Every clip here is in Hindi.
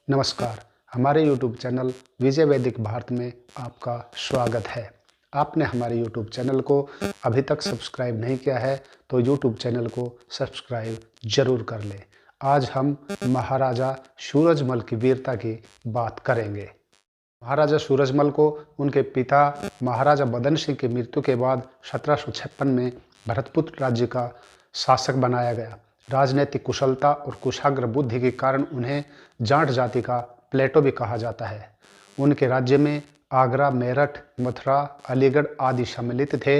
नमस्कार। हमारे YouTube चैनल विजय वैदिक भारत में आपका स्वागत है। आपने हमारे YouTube चैनल को अभी तक सब्सक्राइब नहीं किया है तो YouTube चैनल को सब्सक्राइब जरूर कर लें। आज हम महाराजा सूरजमल की वीरता की बात करेंगे। महाराजा सूरजमल को उनके पिता महाराजा बदन सिंह की मृत्यु के बाद 1756 में भरतपुर राज्य का शासक बनाया गया। राजनीतिक कुशलता और कुशाग्र बुद्धि के कारण उन्हें जाट जाति का प्लेटो भी कहा जाता है। उनके राज्य में आगरा, मेरठ, मथुरा, अलीगढ़ आदि सम्मिलित थे।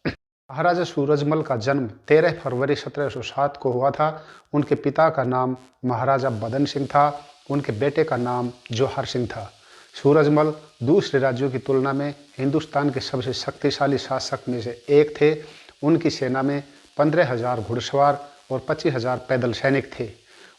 महाराजा सूरजमल का जन्म 13 फरवरी 1707 को हुआ था। उनके पिता का नाम महाराजा बदन सिंह था। उनके बेटे का नाम जोहर सिंह था। सूरजमल दूसरे राज्यों की तुलना में हिंदुस्तान के सबसे शक्तिशाली शासक में से एक थे। उनकी सेना में 15,000 घुड़सवार और 25,000 पैदल सैनिक थे।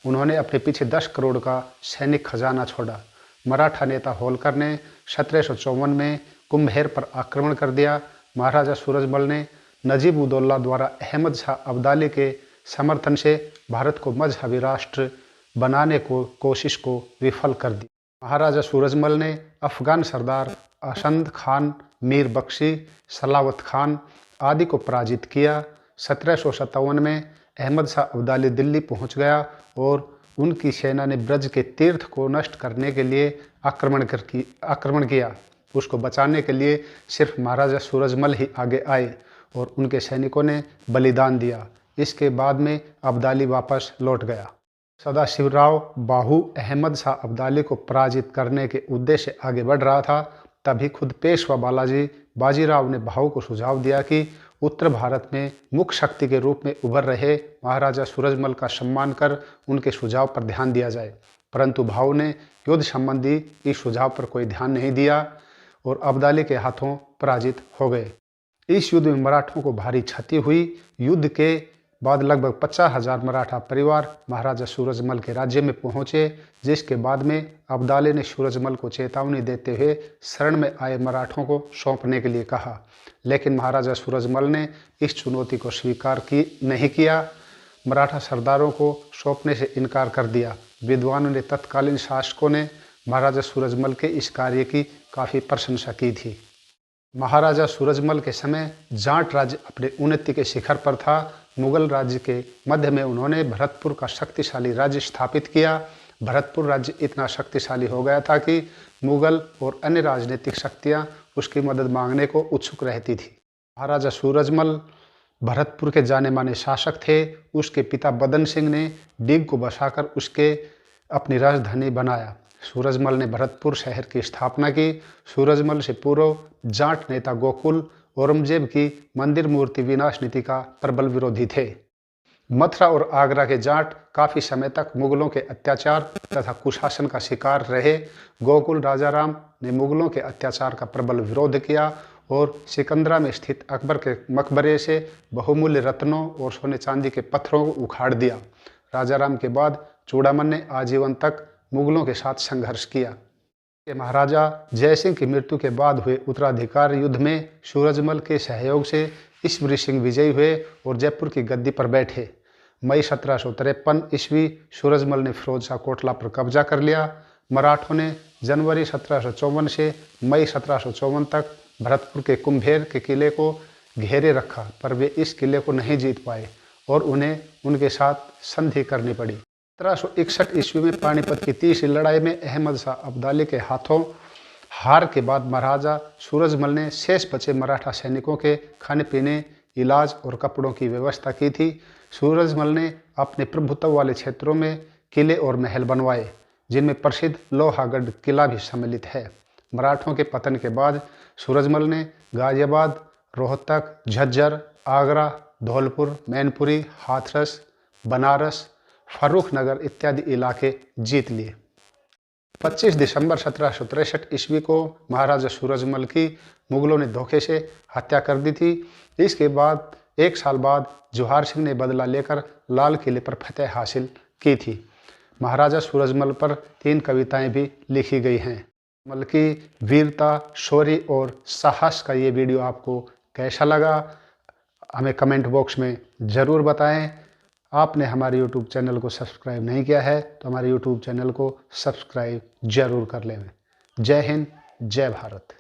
उन्होंने अपने पीछे 10 करोड़ का सैनिक खजाना छोड़ा। मराठा नेता होलकर ने 1754 में कुंभेर पर आक्रमण कर दिया। महाराजा सूरजमल ने नजीब उद दौला द्वारा अहमद शाह अब्दाली के समर्थन से भारत को मजहबी राष्ट्र बनाने को कोशिश को विफल कर दी। महाराजा सूरजमल ने अफगान सरदार असंद खान, मीर बख्शी, सलावत खान आदि को पराजित किया। 1757 में अहमद शाह अब्दाली दिल्ली पहुंच गया और उनकी सेना ने ब्रज के तीर्थ को नष्ट करने के लिए आक्रमण किया। उसको बचाने के लिए सिर्फ महाराजा सूरजमल ही आगे आए और उनके सैनिकों ने बलिदान दिया। इसके बाद में अब्दाली वापस लौट गया। सदाशिवराव बाहू अहमद शाह अब्दाली को पराजित करने के उद्देश्य से आगे बढ़ रहा था। तभी खुद पेशवा बालाजी बाजीराव ने बाहू को सुझाव दिया कि उत्तर भारत में मुख्य शक्ति के रूप में उभर रहे महाराजा सूरजमल का सम्मान कर उनके सुझाव पर ध्यान दिया जाए। परंतु बाहू ने युद्ध संबंधी इस सुझाव पर कोई ध्यान नहीं दिया और अब्दाली के हाथों पराजित हो गए। इस युद्ध में मराठों को भारी क्षति हुई। युद्ध के बाद लगभग 50,000 मराठा परिवार महाराजा सूरजमल के राज्य में पहुंचे, जिसके बाद में अब्दाली ने सूरजमल को चेतावनी देते हुए शरण में आए मराठों को सौंपने के लिए कहा। लेकिन महाराजा सूरजमल ने इस चुनौती को स्वीकार नहीं किया। मराठा सरदारों को सौंपने से इनकार कर दिया। विद्वानों ने, तत्कालीन शासकों ने महाराजा सूरजमल के इस कार्य की काफ़ी प्रशंसा की थी। महाराजा सूरजमल के समय जाट राज्य अपने उन्नति के शिखर पर था। मुगल राज्य के मध्य में उन्होंने भरतपुर का शक्तिशाली राज्य स्थापित किया। भरतपुर राज्य इतना शक्तिशाली हो गया था कि मुगल और अन्य राजनीतिक शक्तियां उसकी मदद मांगने को उत्सुक रहती थी। महाराजा सूरजमल भरतपुर के जाने माने शासक थे। उसके पिता बदन सिंह ने डीग को बसाकर उसके अपनी राजधानी बनाया। सूरजमल ने भरतपुर शहर की स्थापना की। सूरजमल से पूर्व जाट नेता गोकुल औरंगजेब की मंदिर मूर्ति विनाश नीति का प्रबल विरोधी थे। मथुरा और आगरा के जाट काफी समय तक मुगलों के अत्याचार तथा कुशासन का शिकार रहे। गोकुल राजाराम ने मुगलों के अत्याचार का प्रबल विरोध किया और सिकंदरा में स्थित अकबर के मकबरे से बहुमूल्य रत्नों और सोने चांदी के पत्थरों को उखाड़ दिया। राजाराम के बाद चूड़ामन ने आजीवन तक मुगलों के साथ संघर्ष किया। महाराजा जयसिंह की मृत्यु के बाद हुए उत्तराधिकार युद्ध में सूरजमल के सहयोग से ईश्वरी सिंह विजयी हुए और जयपुर की गद्दी पर बैठे। मई 1753 ईस्वी सूरजमल ने फिरोज शाह कोटला पर कब्जा कर लिया। मराठों ने जनवरी 1754 से मई 1754 तक भरतपुर के कुंभेर के किले को घेरे रखा, पर वे इस किले को नहीं जीत पाए और उन्हें उनके साथ संधि करनी पड़ी। 1761 ईस्वी में पानीपत की तीसरी लड़ाई में अहमद शाह अब्दाली के हाथों हार के बाद महाराजा सूरजमल ने शेष बचे मराठा सैनिकों के खाने पीने, इलाज और कपड़ों की व्यवस्था की थी। सूरजमल ने अपने प्रभुत्व वाले क्षेत्रों में किले और महल बनवाए, जिनमें प्रसिद्ध लोहागढ़ किला भी सम्मिलित है। मराठों के पतन के बाद सूरजमल ने गाजियाबाद, रोहतक, झज्जर, आगरा, धौलपुर, मैनपुरी, हाथरस, बनारस, फर्रुखनगर इत्यादि इलाके जीत लिए। 25 दिसंबर 1763 ईस्वी को महाराजा सूरजमल की मुगलों ने धोखे से हत्या कर दी थी। इसके बाद एक साल बाद जोहार सिंह ने बदला लेकर लाल किले पर फतेह हासिल की थी। महाराजा सूरजमल पर 3 कविताएं भी लिखी गई हैं। सूरजमल की वीरता, शौर्य और साहस का ये वीडियो आपको कैसा लगा, हमें कमेंट बॉक्स में ज़रूर बताएं। आपने हमारे यूट्यूब चैनल को सब्सक्राइब नहीं किया है तो हमारे यूट्यूब चैनल को सब्सक्राइब जरूर कर लें। जय हिंद, जय भारत।